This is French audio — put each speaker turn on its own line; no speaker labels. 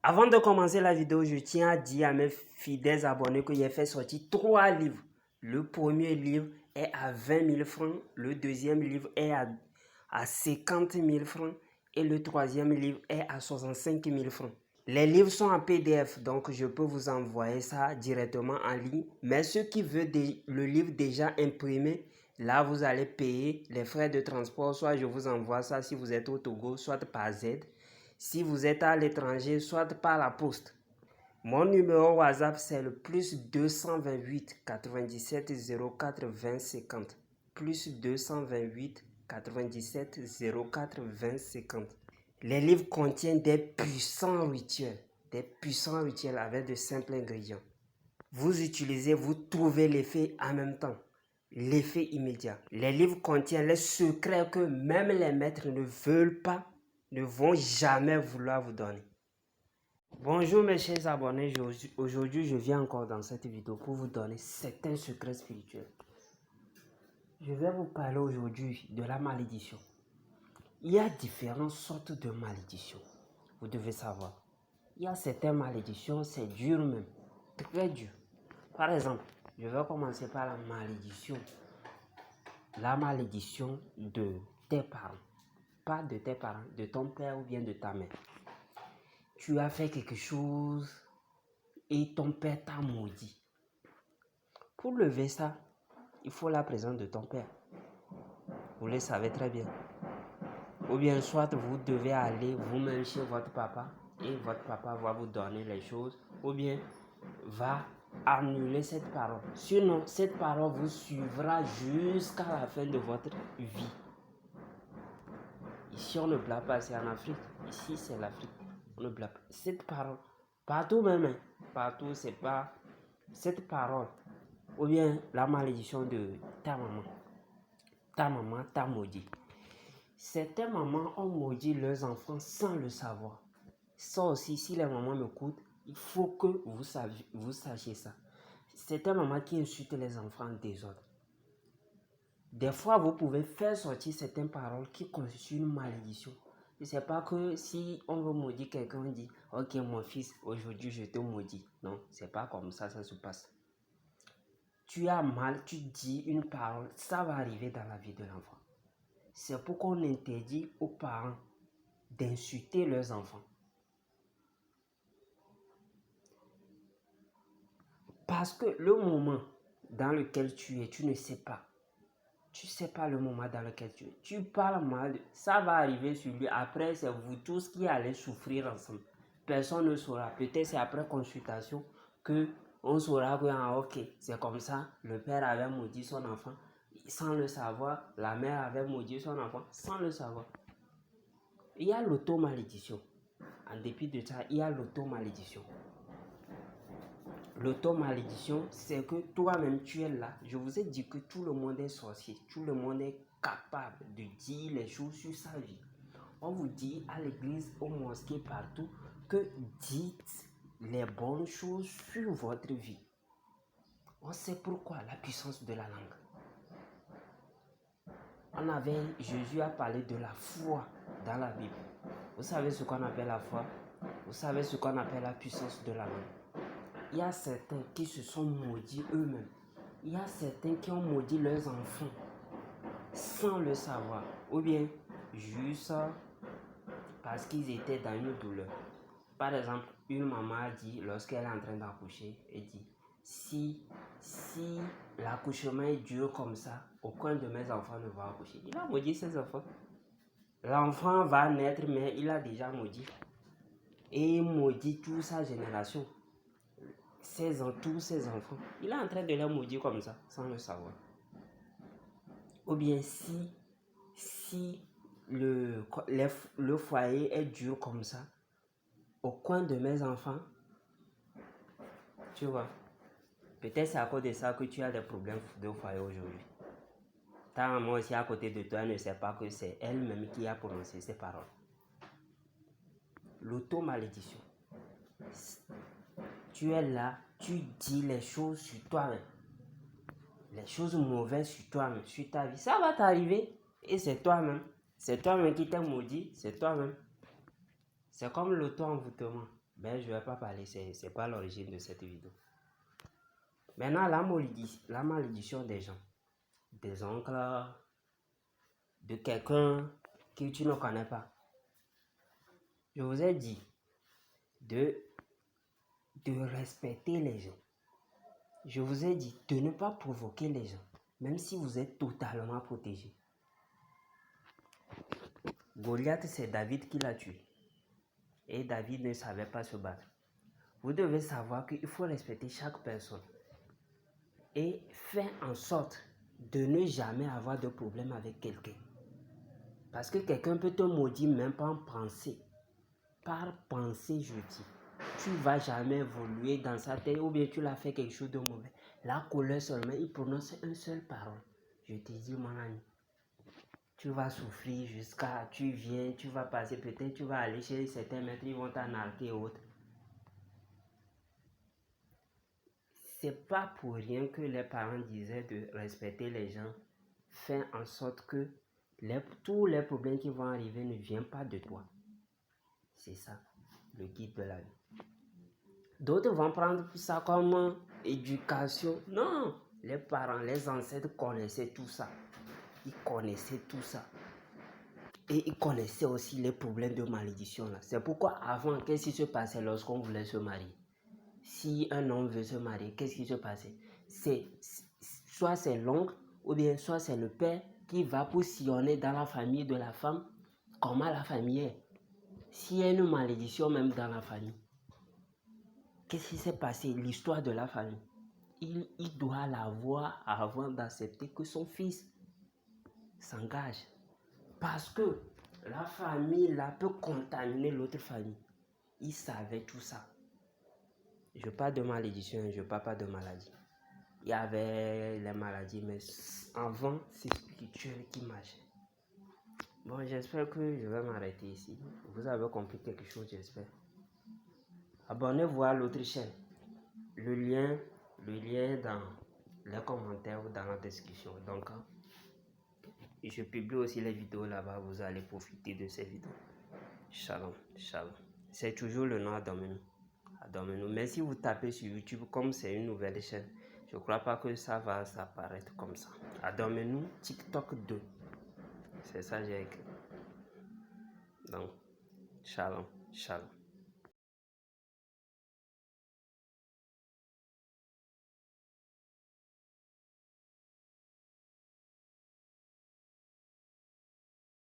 Avant de commencer la vidéo, je tiens à dire à mes fidèles abonnés que j'ai fait sortir 3 livres. Le premier livre est à 20 000 francs, le deuxième livre est à 50 000 francs et le troisième livre est à 65 000 francs. Les livres sont en PDF, donc je peux vous envoyer ça directement en ligne. Mais ceux qui veulent le livre déjà imprimé, là vous allez payer les frais de transport. Soit je vous envoie ça si vous êtes au Togo, soit par Z. Si vous êtes à l'étranger, soit par la poste. Mon numéro WhatsApp, c'est le plus 228 97 04 20 50. Plus 228 97 04 20 50. Les livres contiennent des puissants rituels avec de simples ingrédients. Vous utilisez, vous trouvez l'effet en même temps, l'effet immédiat. Les livres contiennent les secrets que même les maîtres ne veulent pas, ne vont jamais vouloir vous donner. Bonjour mes chers abonnés, aujourd'hui je viens encore dans cette vidéo pour vous donner certains secrets spirituels. Je vais vous parler aujourd'hui de la malédiction. Il y a différentes sortes de malédictions, vous devez savoir. Il y a certaines malédictions, c'est dur même, très dur. Par exemple, je vais commencer par la malédiction. La malédiction de tes parents. Pas de tes parents, de ton père ou bien de ta mère. Tu as fait quelque chose et ton père t'a maudit. Pour lever ça, il faut la présence de ton père. Vous le savez très bien. Ou bien soit vous devez aller vous-même chez votre papa et votre papa va vous donner les choses. Ou bien va annuler cette parole. Sinon, cette parole vous suivra jusqu'à la fin de votre vie. Ici, on ne blague pas, c'est en Afrique. Ici, c'est l'Afrique. On ne blague pas. Cette parole, partout même, partout, c'est pas cette parole. Ou bien la malédiction de ta maman. Ta maman t'a maudit. Certaines mamans ont maudit leurs enfants sans le savoir. Ça aussi, si les mamans m'écoutent, il faut que vous sachiez ça. Certaines mamans qui insultent les enfants des autres. Des fois, vous pouvez faire sortir certaines paroles qui constituent une malédiction. Ce n'est pas que si on veut maudire quelqu'un, on dit « Ok, mon fils, aujourd'hui je te maudis ». Non, ce n'est pas comme ça se passe. Tu as mal, tu dis une parole, ça va arriver dans la vie de l'enfant. C'est pourquoi on interdit aux parents d'insulter leurs enfants. Parce que le moment dans lequel tu es, tu ne sais pas. Tu ne sais pas le moment dans lequel tu es. Tu parles mal, ça va arriver sur lui. Après, c'est vous tous qui allez souffrir ensemble. Personne ne saura. Peut-être c'est après consultation que on saura que, ah, ok, c'est comme ça. Le père avait maudit son enfant sans le savoir. La mère avait maudit son enfant sans le savoir. Il y a l'auto-malédiction. En dépit de ça, il y a l'auto-malédiction. L'auto-malédiction, c'est que toi-même tu es là. Je vous ai dit que tout le monde est sorcier. Tout le monde est capable de dire les choses sur sa vie. On vous dit à l'église, aux mosquées, partout, que dites les bonnes choses sur votre vie. On sait pourquoi, la puissance de la langue. Jésus a parlé de la foi dans la Bible. Vous savez ce qu'on appelle la foi? Vous savez ce qu'on appelle la puissance de la langue? Il y a certains qui se sont maudits eux-mêmes. Il y a certains qui ont maudit leurs enfants sans le savoir. Ou bien juste parce qu'ils étaient dans une douleur. Par exemple, une maman a dit, lorsqu'elle est en train d'accoucher, elle dit, si l'accouchement est dur comme ça, aucun de mes enfants ne va accoucher. Il a maudit ses enfants. L'enfant va naître, mais il a déjà maudit. Et il maudit toute sa génération. Tous ses enfants. Il est en train de les maudire comme ça, sans le savoir. Ou bien si le foyer est dur comme ça, au coin de mes enfants, tu vois, peut-être c'est à cause de ça que tu as des problèmes de foyer aujourd'hui. Ta maman aussi à côté de toi ne sait pas que c'est elle-même qui a prononcé ces paroles. L'auto-malédiction. Tu es là, tu dis les choses sur toi-même. Les choses mauvaises sur toi-même, sur ta vie. Ça va t'arriver et c'est toi-même. C'est toi-même qui t'es maudit, c'est toi-même. C'est comme l'auto-envoûtement. Mais je ne vais pas parler, c'est pas l'origine de cette vidéo. Maintenant, la malédiction des gens, des oncles, de quelqu'un que tu ne connais pas. Je vous ai dit de respecter les gens. Je vous ai dit de ne pas provoquer les gens, même si vous êtes totalement protégé. Goliath, c'est David qui l'a tué. Et David ne savait pas se battre. Vous devez savoir qu'il faut respecter chaque personne. Et faire en sorte de ne jamais avoir de problème avec quelqu'un. Parce que quelqu'un peut te maudire même par pensée. Par pensée, je dis. Tu ne vas jamais évoluer dans sa tête ou bien tu l'as fait quelque chose de mauvais. La colère seulement, il prononce une seule parole. Je te dis, mon ami, tu vas souffrir jusqu'à, tu viens, tu vas passer, peut-être tu vas aller chez certains maîtres, ils vont t'anarquer et autres. C'est pas pour rien que les parents disaient de respecter les gens. Faire en sorte que tous les problèmes qui vont arriver ne viennent pas de toi. C'est ça, le guide de la vie. D'autres vont prendre ça comme éducation. Non, les parents, les ancêtres connaissaient tout ça. Ils connaissaient tout ça. Et ils connaissaient aussi les problèmes de malédiction là. C'est pourquoi avant, qu'est-ce qui se passait lorsqu'on voulait se marier? Si un homme veut se marier, qu'est-ce qui se passait? Soit c'est l'oncle ou bien soit c'est le père qui va pour sillonner dans la famille de la femme comment la famille est. S'il y a une malédiction même dans la famille, qu'est-ce qui s'est passé? L'histoire de la famille. Il doit la voir avant d'accepter que son fils s'engage. Parce que la famille là peut contaminer l'autre famille. Il savait tout ça. Je parle de malédiction, je parle pas de maladie. Il y avait les maladies, mais avant, c'est spirituel qui marchait. Bon, j'espère que je vais m'arrêter ici. Vous avez compris quelque chose, j'espère. Abonnez-vous à l'autre chaîne. Le lien dans les commentaires ou dans la description. Donc, je publie aussi les vidéos là-bas. Vous allez profiter de ces vidéos. Shalom, shalom. C'est toujours le nom Adomino. Mais si vous tapez sur YouTube, comme c'est une nouvelle chaîne, je ne crois pas que ça va s'apparaître comme ça. Adomino TikTok 2. C'est ça que j'ai écrit. Donc, shalom, shalom.